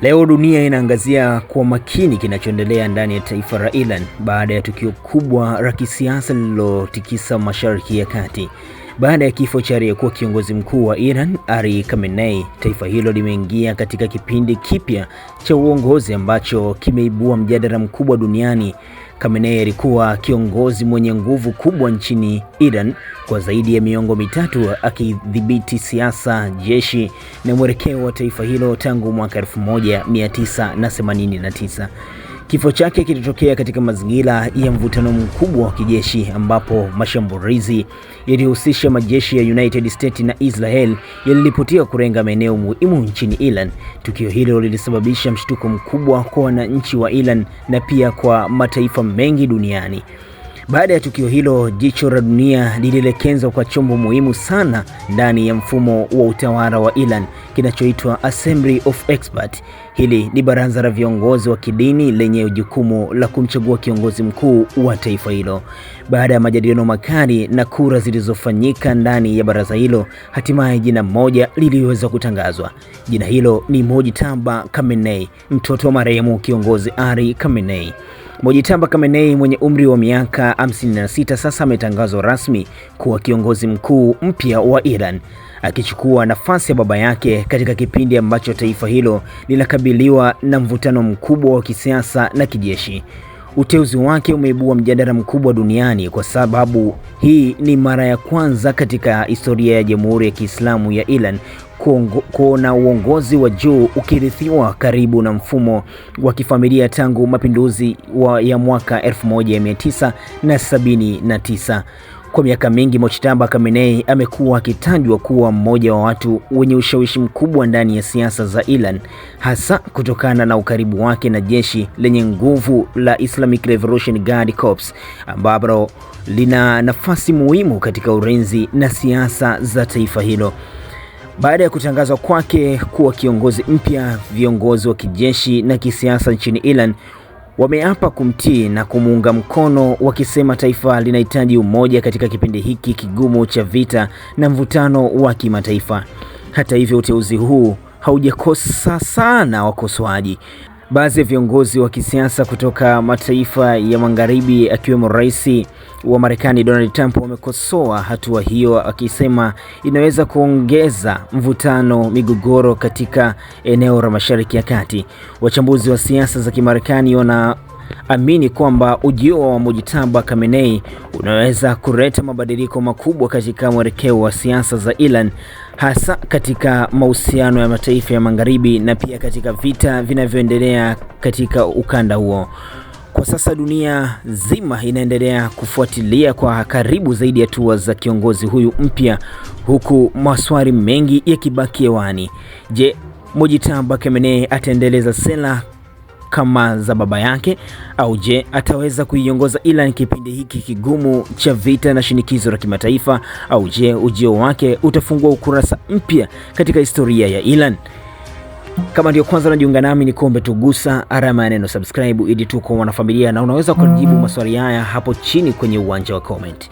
Leo dunia inaangazia kwa makini kinachoendelea ndani ya taifa la Iran baada ya tukio kubwa la kisiasa lililotikisa Mashariki ya Kati. Baada ya kifo cha aliyekuwa kiongozi mkuu wa Iran, Ali Khamenei, taifa hilo limeingia katika kipindi kipya cha uongozi ambacho kimeibua mjadala mkubwa duniani. Khamenei alikuwa kiongozi mwenye nguvu kubwa nchini Iran kwa zaidi ya miongo mitatu, akidhibiti siasa, jeshi na mwelekeo wa taifa hilo tangu mwaka 1989. Kifo chake kilitokea katika mazingira ya mvutano mkubwa wa kijeshi ambapo mashambulizi yaliyohusisha majeshi ya United States na Israel yaliripotiwa kulenga maeneo muhimu nchini Iran. Tukio hilo lilisababisha mshtuko mkubwa kwa wananchi wa Iran na pia kwa mataifa mengi duniani. Baada ya tukio hilo, jicho la dunia lilielekezwa kwa chombo muhimu sana ndani ya mfumo wa utawala wa Iran kinachoitwa Assembly of Experts. Hili ni baraza la viongozi wa kidini lenye jukumu la kumchagua kiongozi mkuu wa taifa hilo. Baada ya majadiliano makali na kura zilizofanyika ndani ya baraza hilo, hatimaye jina moja liliweza kutangazwa. Jina hilo ni Mojtaba Khamenei, mtoto wa marehemu kiongozi Ali Khamenei. Mojtaba Khamenei mwenye umri wa miaka 56 sasa ametangazwa rasmi kuwa kiongozi mkuu mpya wa Iran, akichukua nafasi ya baba yake katika kipindi ambacho taifa hilo linakabiliwa na mvutano mkubwa wa kisiasa na kijeshi. Uteuzi wake umeibua mjadala mkubwa duniani kwa sababu hii ni mara ya kwanza katika historia ya Jamhuri ya Kiislamu ya Iran kuona uongozi wa juu ukirithiwa karibu na mfumo wa kifamilia tangu mapinduzi ya mwaka 1979. Kwa miaka mingi, Mojtaba Khamenei amekuwa akitajwa kuwa mmoja wa watu wenye ushawishi mkubwa ndani ya siasa za Iran, hasa kutokana na ukaribu wake na jeshi lenye nguvu la Islamic Revolution Guard Corps, ambalo lina nafasi muhimu katika ulinzi na siasa za taifa hilo. Baada ya kutangazwa kwake kuwa kiongozi mpya, viongozi wa kijeshi na kisiasa nchini Iran wameapa kumtii na kumuunga mkono, wakisema taifa linahitaji umoja katika kipindi hiki kigumu cha vita na mvutano wa kimataifa. Hata hivyo, uteuzi huu haujakosa sana wakosoaji. Baadhi ya viongozi wa kisiasa kutoka mataifa ya Magharibi, akiwemo Rais wa Marekani Donald Trump, wamekosoa hatua hiyo, akisema inaweza kuongeza mvutano, migogoro katika eneo la Mashariki ya Kati. Wachambuzi wa siasa za Kimarekani wanaamini kwamba ujio wa Mojtaba Khamenei unaweza kuleta mabadiliko makubwa katika mwelekeo wa siasa za Iran, hasa katika mahusiano ya mataifa ya Magharibi na pia katika vita vinavyoendelea katika ukanda huo. Kwa sasa dunia zima inaendelea kufuatilia kwa karibu zaidi hatua za kiongozi huyu mpya, huku maswali mengi yakibaki hewani. Je, Mojtaba Khamenei ataendeleza sera kama za baba yake, au je ataweza kuiongoza Iran kipindi hiki kigumu cha vita na shinikizo la kimataifa, au je ujio wake utafungua ukurasa mpya katika historia ya Iran? Kama ndio kwanza unajiunga nami, ni kuombe tugusa alama ya neno subscribe ili tuko wanafamilia, na unaweza kujibu maswali haya hapo chini kwenye uwanja wa comment.